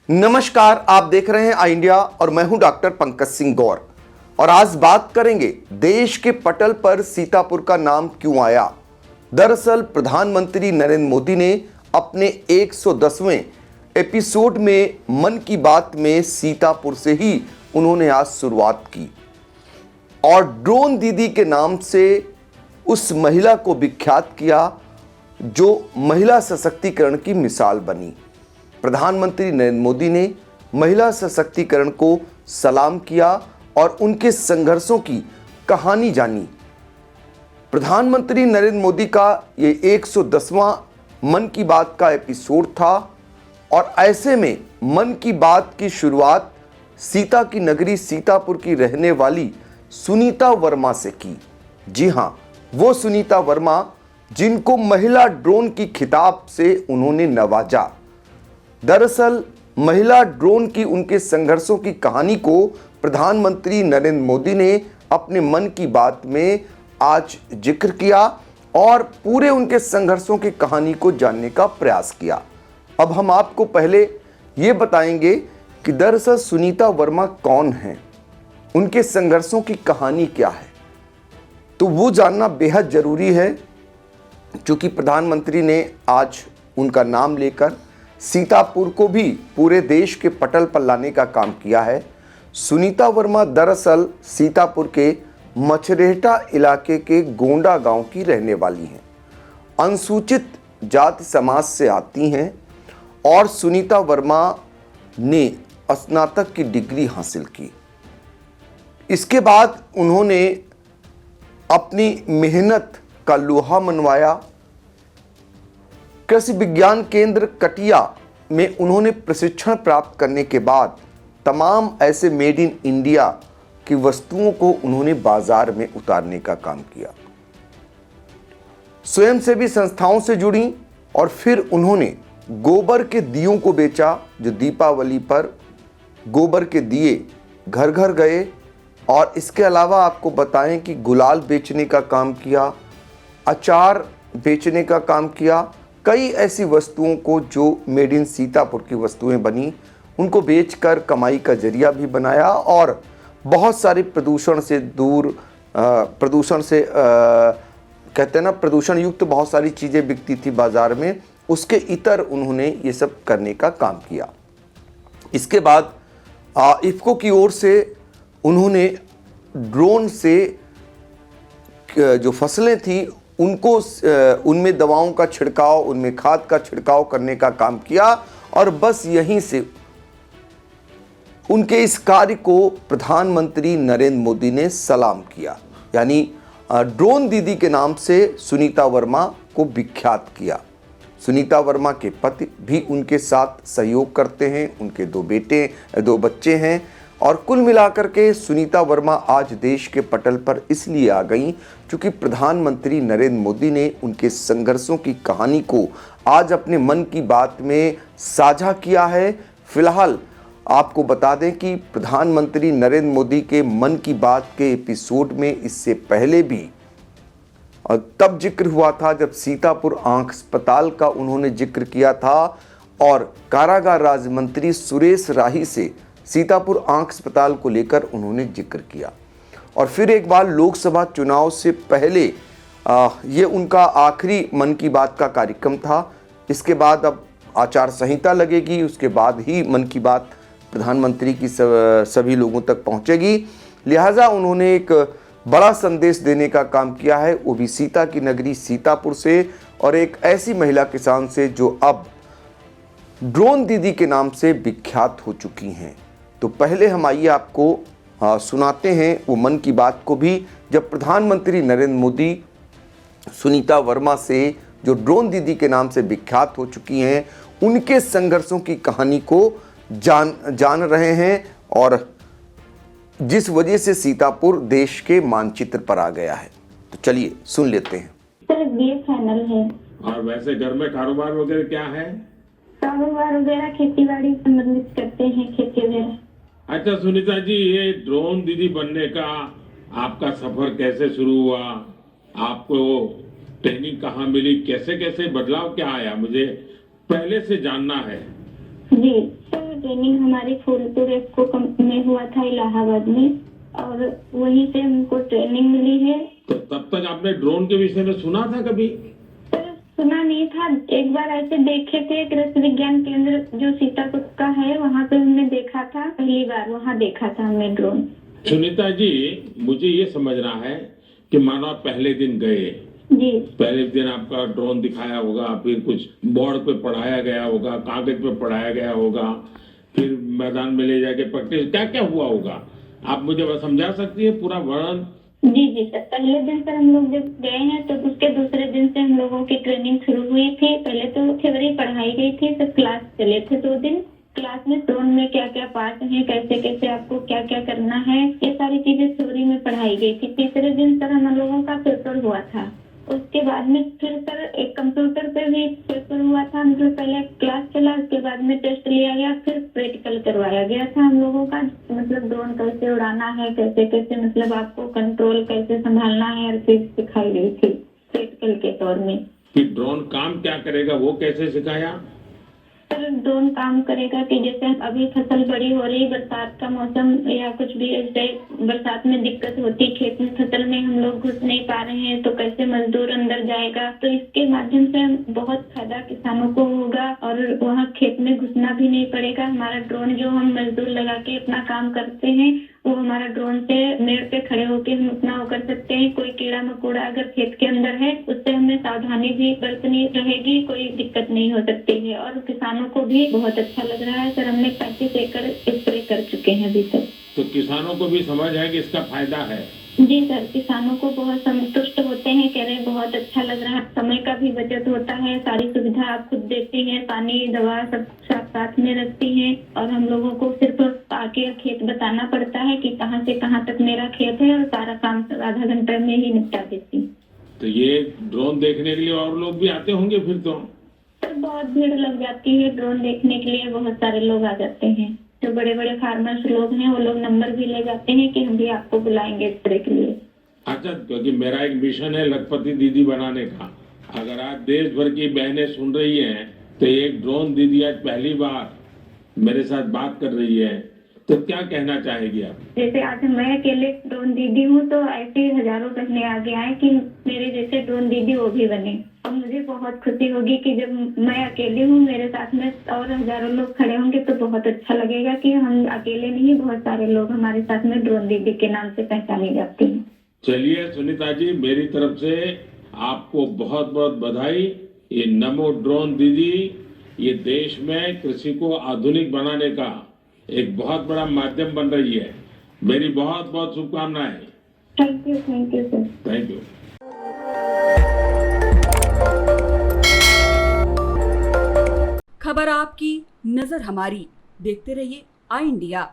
नमस्कार, आप देख रहे हैं आई इंडिया और मैं हूं डॉक्टर पंकज सिंह गौर। और आज बात करेंगे देश के पटल पर सीतापुर का नाम क्यों आया। दरअसल प्रधानमंत्री नरेंद्र मोदी ने अपने 110वें एपिसोड में मन की बात में सीतापुर से ही उन्होंने आज शुरुआत की और ड्रोन दीदी के नाम से उस महिला को विख्यात किया जो महिला सशक्तिकरण की मिसाल बनी। प्रधानमंत्री नरेंद्र मोदी ने महिला सशक्तिकरण को सलाम किया और उनके संघर्षों की कहानी जानी। प्रधानमंत्री नरेंद्र मोदी का ये 110वां मन की बात का एपिसोड था और ऐसे में मन की बात की शुरुआत सीता की नगरी सीतापुर की रहने वाली सुनीता वर्मा से की। जी हाँ, वो सुनीता वर्मा जिनको महिला ड्रोन की खिताब से उन्होंने नवाजा। दरअसल महिला ड्रोन की उनके संघर्षों की कहानी को प्रधानमंत्री नरेंद्र मोदी ने अपने मन की बात में आज जिक्र किया और पूरे उनके संघर्षों की कहानी को जानने का प्रयास किया। अब हम आपको पहले ये बताएंगे कि दरअसल सुनीता वर्मा कौन हैं, उनके संघर्षों की कहानी क्या है। तो वो जानना बेहद जरूरी है क्योंकि प्रधानमंत्री ने आज उनका नाम लेकर सीतापुर को भी पूरे देश के पटल पर लाने का काम किया है। सुनीता वर्मा दरअसल सीतापुर के मछरेहटा इलाके के गोंडा गांव की रहने वाली हैं। अनुसूचित जाति समाज से आती हैं और सुनीता वर्मा ने स्नातक की डिग्री हासिल की। इसके बाद उन्होंने अपनी मेहनत का लोहा मनवाया। कृषि विज्ञान केंद्र कटिया में उन्होंने प्रशिक्षण प्राप्त करने के बाद तमाम ऐसे मेड इन इंडिया की वस्तुओं को उन्होंने बाजार में उतारने का काम किया। स्वयंसेवी संस्थाओं से जुड़ी और फिर उन्होंने गोबर के दियों को बेचा। जो दीपावली पर गोबर के दिए घर घर गए और इसके अलावा आपको बताएं कि गुलाल बेचने का काम किया, अचार बेचने का काम किया। कई ऐसी वस्तुओं को जो मेड इन सीतापुर की वस्तुएं बनी उनको बेचकर कमाई का जरिया भी बनाया और बहुत सारे प्रदूषण से दूर कहते हैं ना, प्रदूषण युक्त बहुत सारी चीज़ें बिकती थी बाज़ार में, उसके इतर उन्होंने ये सब करने का काम किया। इसके बाद इफ़को की ओर से उन्होंने ड्रोन से जो फसलें थी उनको उनमें दवाओं का छिड़काव, उनमें खाद का छिड़काव करने का काम किया और बस यहीं से उनके इस कार्य को प्रधानमंत्री नरेंद्र मोदी ने सलाम किया। यानी ड्रोन दीदी के नाम से सुनीता वर्मा को विख्यात किया। सुनीता वर्मा के पति भी उनके साथ सहयोग करते हैं, उनके दो बच्चे हैं और कुल मिलाकर के सुनीता वर्मा आज देश के पटल पर इसलिए आ गई क्योंकि प्रधानमंत्री नरेंद्र मोदी ने उनके संघर्षों की कहानी को आज अपने मन की बात में साझा किया है। फिलहाल आपको बता दें कि प्रधानमंत्री नरेंद्र मोदी के मन की बात के एपिसोड में इससे पहले भी तब जिक्र हुआ था जब सीतापुर आँख अस्पताल का उन्होंने जिक्र किया था और कारागार राज्य मंत्री सुरेश राही से सीतापुर आँख अस्पताल को लेकर उन्होंने जिक्र किया। और फिर एक बार लोकसभा चुनाव से पहले ये उनका आखिरी मन की बात का कार्यक्रम था। इसके बाद अब आचार संहिता लगेगी, उसके बाद ही मन की बात प्रधानमंत्री की सभी लोगों तक पहुंचेगी। लिहाजा उन्होंने एक बड़ा संदेश देने का काम किया है, वो भी सीता की नगरी सीतापुर से और एक ऐसी महिला किसान से जो अब ड्रोन दीदी के नाम से विख्यात हो चुकी हैं। तो पहले हम आइए आपको सुनाते हैं वो मन की बात को भी, जब प्रधानमंत्री नरेंद्र मोदी सुनीता वर्मा से जो ड्रोन दीदी के नाम से विख्यात हो चुकी हैं उनके संघर्षों की कहानी को जान रहे हैं और जिस वजह से सीतापुर देश के मानचित्र पर आ गया है। तो चलिए सुन लेते हैं। सर BSNL है। और वैसे घर में कारोबार वगैरह क्या है? कारोबार वगैरह खेती बाड़ी संबंधित करते हैं, खेती वगैरह। अच्छा सुनीता जी, ये ड्रोन दीदी बनने का आपका सफर कैसे शुरू हुआ? आपको ट्रेनिंग कहाँ मिली? कैसे कैसे बदलाव क्या आया? मुझे पहले से जानना है। जी सर, ट्रेनिंग हमारी फूलपुर एफको में हुआ था, इलाहाबाद में, और वहीं से हमको ट्रेनिंग मिली है। तो तब तक आपने ड्रोन के विषय में सुना था कभी? सर सुना नहीं था, एक बार ऐसे देखे थे, कृषि विज्ञान केंद्र जो सीतापुर का है वहाँ पे हमने देखा था, पहली बार वहाँ देखा था हमने ड्रोन। सुनीता जी, मुझे ये समझना है कि मानो आप पहले दिन गए, जी पहले दिन आपका ड्रोन दिखाया होगा, फिर कुछ बोर्ड पे पढ़ाया गया होगा, कागज पे पढ़ाया गया होगा, फिर मैदान में ले जाके प्रैक्टिस, क्या क्या हुआ होगा, आप मुझे बस समझा सकती है पूरा वर्णन? जी सर, पहले दिन सर हम लोग जब गए हैं तो उसके दूसरे दिन से हम लोगों की ट्रेनिंग शुरू हुई थी। पहले तो थ्योरी पढ़ाई गई थी, सब क्लास चले थे 2 दिन। क्लास में ड्रोन में क्या क्या पार्ट हैं, कैसे कैसे आपको क्या क्या करना है, ये सारी चीजें थ्योरी में पढ़ाई गई थी। तीसरे दिन सर हम लोगों का पेपर हुआ था। उसके बाद में फिर सर एक कंप्यूटर पे भी पेपर हुआ था, मतलब पहले क्लास चला, उसके बाद में टेस्ट लिया गया, फिर प्रैक्टिकल करवाया गया था हम लोगों का, मतलब ड्रोन कैसे उड़ाना है, कैसे कैसे मतलब आपको कंट्रोल कैसे संभालना है, हर चीज सिखाई गई थी प्रैक्टिकल के तौर में। फिर ड्रोन काम क्या करेगा वो कैसे सिखाया? सर ड्रोन काम करेगा कि जैसे अभी फसल बड़ी हो रही, बरसात का मौसम या कुछ भी ऐसे बरसात में दिक्कत होती, खेत में फसल में हम लोग घुस नहीं पा रहे हैं तो कैसे मजदूर अंदर जाएगा, तो इसके माध्यम से बहुत फायदा किसानों को होगा और वहाँ खेत में घुसना भी नहीं पड़ेगा। हमारा ड्रोन जो हम मजदूर लगा के अपना काम करते हैं वो हमारा ड्रोन से मेड़ पे खड़े होके हम अपना वो कर सकते हैं। कोई कीड़ा मकोड़ा अगर खेत के अंदर है उससे हमें सावधानी भी बरतनी रहेगी, कोई दिक्कत नहीं हो सकती है। और किसानों को भी बहुत अच्छा लग रहा है सर, हमने 35 एकड़ स्प्रे कर चुके हैं अभी तक। तो किसानों को भी समझ है कि इसका फायदा है? जी सर, किसानों को बहुत संतुष्ट होते हैं, कह रहे हैं बहुत अच्छा लग रहा है, समय का भी बचत होता है, सारी सुविधा आप खुद देती हैं, पानी दवा सब साथ में रखती हैं और हम लोगों को सिर्फ आके खेत बताना पड़ता है कि कहाँ से कहाँ तक मेरा खेत है और सारा काम आधा घंटे में ही निपटा देती। तो ये ड्रोन देखने के लिए और लोग भी आते होंगे फिर तो? सर बहुत भीड़ लग जाती है, ड्रोन देखने के लिए बहुत सारे लोग आ जाते हैं। जो बड़े बड़े फार्मर्स लोग हैं वो लोग नंबर भी ले जाते हैं कि हम भी आपको बुलाएंगे स्प्रे के लिए। अच्छा, क्योंकि मेरा एक मिशन है लखपति दीदी बनाने का। अगर आज देश भर की बहनें सुन रही हैं तो एक ड्रोन दीदी आज पहली बार मेरे साथ बात कर रही है, तो क्या कहना चाहेगी आप? जैसे आज मैं अकेले ड्रोन दीदी हूँ तो ऐसे ही हजारों बहनें आगे आए कि मेरे जैसे ड्रोन दीदी वो भी बने। और मुझे बहुत खुशी होगी कि जब मैं अकेली हूँ मेरे साथ में और हजारों लोग खड़े होंगे तो बहुत अच्छा लगेगा कि हम अकेले नहीं, बहुत सारे लोग हमारे साथ में ड्रोन दीदी के नाम से पहचानी जाती हैं। चलिए सुनीता जी, मेरी तरफ से आपको बहुत बहुत बधाई। ये नमो ड्रोन दीदी ये देश में कृषि को आधुनिक बनाने का एक बहुत बड़ा माध्यम बन रही है। मेरी बहुत बहुत शुभकामनाएं। Thank you sir. Thank you. खबर आपकी, नजर हमारी। देखते रहिए आई इंडिया।